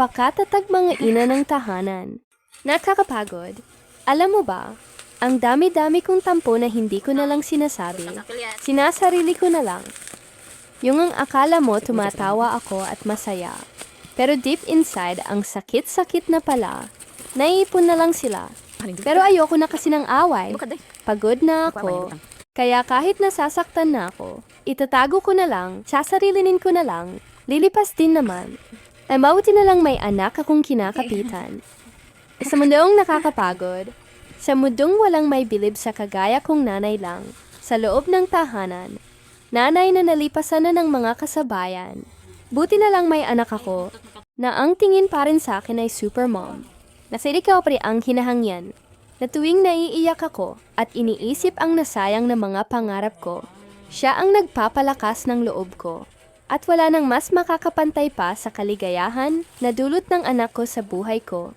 napakatatag mga ina ng tahanan. Nakakapagod. Alam mo ba, ang dami-dami kong tampo na hindi ko na lang sinasabi. Sinasarili ko na lang. Yung ang akala mo tumatawa ako at masaya. Pero deep inside, ang sakit-sakit na pala. Naiipon na lang sila. Pero ayoko na kasi ng away. Pagod na ako. Kaya kahit nasasaktan na ako, itatago ko na lang, sasarilinin ko na lang, lilipas din naman. Ay mabuti na lang may anak akong kinakapitan. Sa mundong nakakapagod, sa mundong walang may bilib sa kagaya kong nanay lang, sa loob ng tahanan, nanay na nalipasan na ng mga kasabayan. Buti na lang may anak ako, na ang tingin pa rin sa akin ay super mom. Nasa ikaw pre ang hinahangyan, na tuwing naiiyak ako at iniisip ang nasayang na mga pangarap ko, siya ang nagpapalakas ng loob ko. At wala nang mas makakapantay pa sa kaligayahan na dulot ng anak ko sa buhay ko